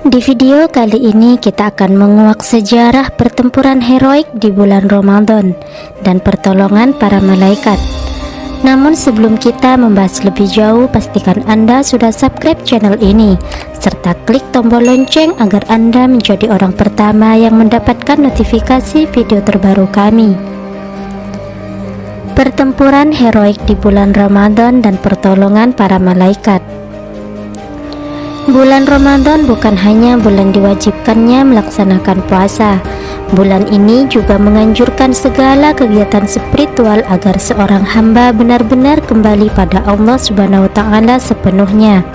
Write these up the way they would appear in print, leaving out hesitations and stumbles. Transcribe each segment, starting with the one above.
Di video kali ini kita akan menguak sejarah pertempuran heroik di bulan Ramadan dan pertolongan para malaikat. Namun sebelum kita membahas lebih jauh, pastikan Anda sudah subscribe channel ini serta klik tombol lonceng agar Anda menjadi orang pertama yang mendapatkan notifikasi video terbaru kami. Pertempuran heroik di bulan Ramadan dan pertolongan para malaikat. Bulan Ramadan bukan hanya bulan diwajibkannya melaksanakan puasa. Bulan ini juga menganjurkan segala kegiatan spiritual agar seorang hamba benar-benar kembali pada Allah Subhanahu wa Ta'ala sepenuhnya.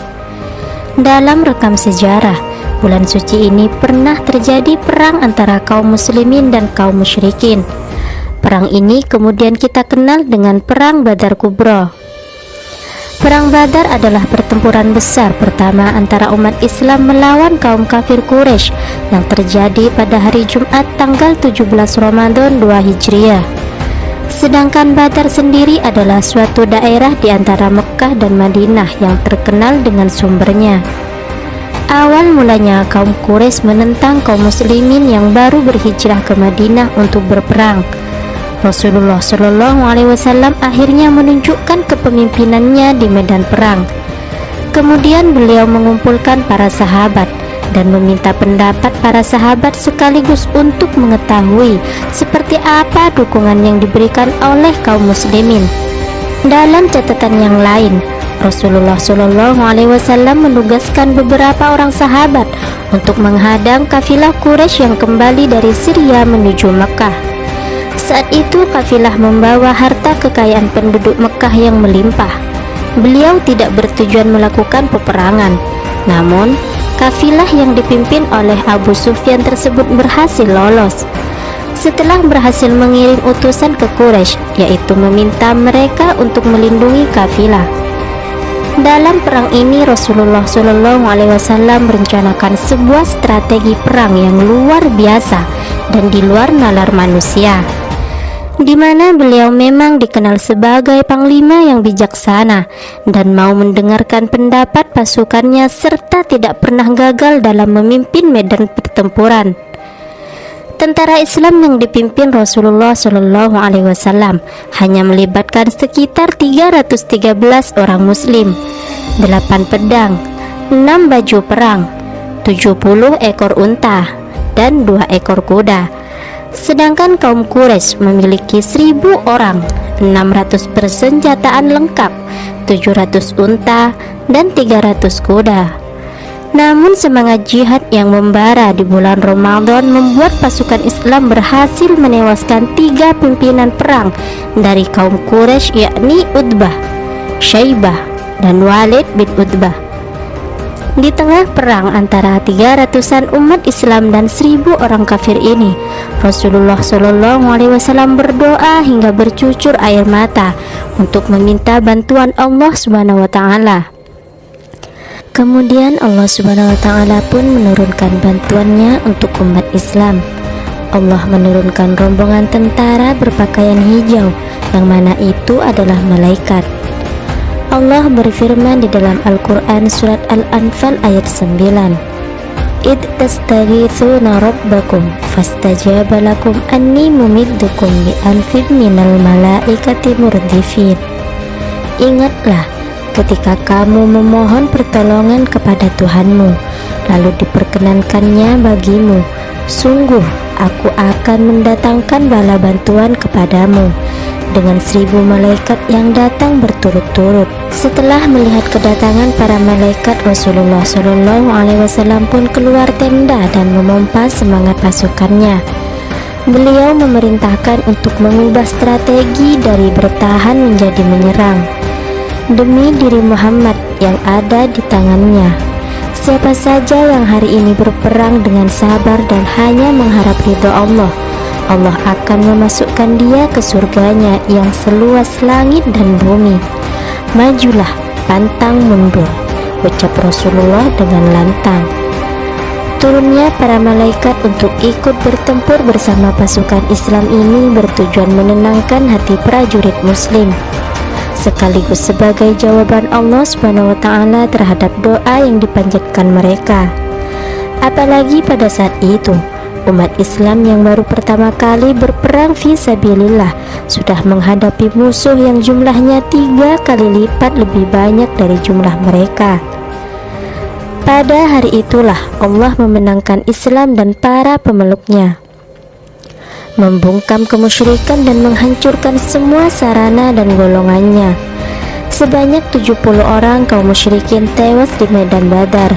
Dalam rekam sejarah, bulan suci ini pernah terjadi perang antara kaum muslimin dan kaum musyrikin. Perang ini kemudian kita kenal dengan Perang Badar Kubra. Perang Badar adalah pertempuran besar pertama antara umat Islam melawan kaum kafir Quraisy yang terjadi pada hari Jumat tanggal 17 Ramadan 2 Hijriah. Sedangkan Badar sendiri adalah suatu daerah di antara Mekah dan Madinah yang terkenal dengan sumbernya. Awal mulanya kaum Quraisy menentang kaum muslimin yang baru berhijrah ke Madinah untuk berperang. Rasulullah SAW akhirnya menunjukkan kepemimpinannya di medan perang. Kemudian beliau mengumpulkan para sahabat dan meminta pendapat para sahabat sekaligus untuk mengetahui seperti apa dukungan yang diberikan oleh kaum muslimin. Dalam catatan yang lain, Rasulullah SAW menugaskan beberapa orang sahabat untuk menghadang kafilah Quraisy yang kembali dari Syria menuju Mekah. Saat itu kafilah membawa harta kekayaan penduduk Mekah yang melimpah. Beliau tidak bertujuan melakukan peperangan. Namun, kafilah yang dipimpin oleh Abu Sufyan tersebut berhasil lolos. Setelah berhasil mengirim utusan ke Quraisy, yaitu meminta mereka untuk melindungi kafilah. Dalam perang ini Rasulullah SAW merencanakan sebuah strategi perang yang luar biasa dan di luar nalar manusia, di mana beliau memang dikenal sebagai panglima yang bijaksana dan mau mendengarkan pendapat pasukannya serta tidak pernah gagal dalam memimpin medan pertempuran. Tentara Islam yang dipimpin Rasulullah SAW hanya melibatkan sekitar 313 orang muslim, 8 pedang, 6 baju perang, 70 ekor unta, dan 2 ekor kuda. Sedangkan kaum Quraisy memiliki 1000 orang, 600 persenjataan lengkap, 700 unta, dan 300 kuda. Namun semangat jihad yang membara di bulan Ramadan membuat pasukan Islam berhasil menewaskan 3 pimpinan perang dari kaum Quraisy, yakni Utbah, Syaibah, dan Walid bin Utbah. Di tengah perang antara 300-an umat Islam dan 1000 orang kafir ini, Rasulullah SAW berdoa hingga bercucur air mata untuk meminta bantuan Allah Subhanahu wa Ta'ala. Kemudian Allah Subhanahu wa Ta'ala pun menurunkan bantuannya untuk umat Islam. Allah menurunkan rombongan tentara berpakaian hijau, yang mana itu adalah malaikat. Allah berfirman di dalam Al-Quran surat Al-Anfal ayat 9, "Id tastaghithuna rabbakum fastajaba lakum anni mumiddukum bi alfin minal malaikati murdifin." Ingatlah ketika kamu memohon pertolongan kepada Tuhanmu, lalu diperkenankannya bagimu, sungguh aku akan mendatangkan bala bantuan kepadamu dengan 1000 malaikat yang datang berturut-turut. Setelah melihat kedatangan para malaikat, Rasulullah SAW pun keluar tenda dan memompa semangat pasukannya. Beliau memerintahkan untuk mengubah strategi dari bertahan menjadi menyerang. Demi diri Muhammad yang ada di tangannya, siapa saja yang hari ini berperang dengan sabar dan hanya mengharap ridho Allah, Allah akan memasukkan dia ke surganya yang seluas langit dan bumi. Majulah, pantang mundur, ucap Rasulullah dengan lantang. Turunnya para malaikat untuk ikut bertempur bersama pasukan Islam ini bertujuan menenangkan hati prajurit muslim, sekaligus sebagai jawaban Allah Subhanahu wa Ta'ala terhadap doa yang dipanjatkan mereka. Apalagi pada saat itu umat Islam yang baru pertama kali berperang fi sabilillah sudah menghadapi musuh yang jumlahnya 3 kali lipat lebih banyak dari jumlah mereka. Pada hari itulah Allah memenangkan Islam dan para pemeluknya, membungkam kemusyrikan dan menghancurkan semua sarana dan golongannya. Sebanyak 70 orang kaum musyrikin tewas di medan Badar.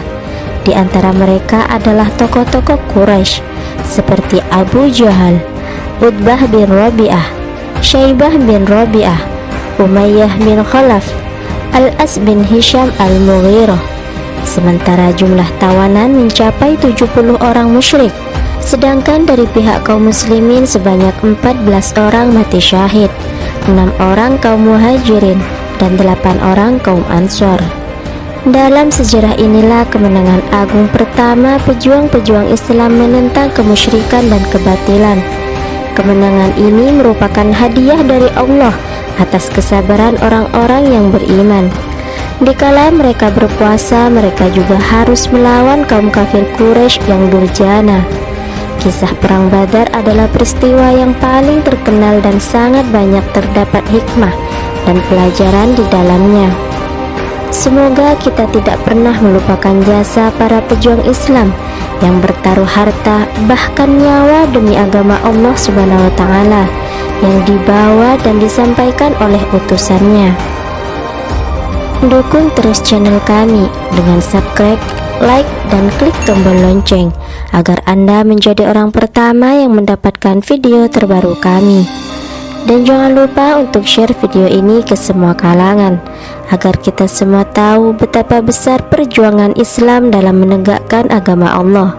Di antara mereka adalah tokoh-tokoh Quraisy seperti Abu Jahal, Utbah bin Rabi'ah, Syaibah bin Rabi'ah, Umayyah bin Khalaf, Al-As bin Hisham Al-Mughirah. Sementara jumlah tawanan mencapai 70 orang musyrik, sedangkan dari pihak kaum muslimin sebanyak 14 orang mati syahid, 6 orang kaum muhajirin, dan 8 orang kaum ansor. Dalam sejarah inilah kemenangan agung pertama pejuang-pejuang Islam menentang kemusyrikan dan kebatilan. Kemenangan ini merupakan hadiah dari Allah atas kesabaran orang-orang yang beriman. Dikala mereka berpuasa, mereka juga harus melawan kaum kafir Quraisy yang durjana. Kisah Perang Badar adalah peristiwa yang paling terkenal dan sangat banyak terdapat hikmah dan pelajaran di dalamnya. Semoga kita tidak pernah melupakan jasa para pejuang Islam yang bertaruh harta bahkan nyawa demi agama Allah Subhanahu wa Ta'ala yang dibawa dan disampaikan oleh utusannya. Dukung terus channel kami dengan subscribe, like, dan klik tombol lonceng agar Anda menjadi orang pertama yang mendapatkan video terbaru kami. Dan jangan lupa untuk share video ini ke semua kalangan agar kita semua tahu betapa besar perjuangan Islam dalam menegakkan agama Allah.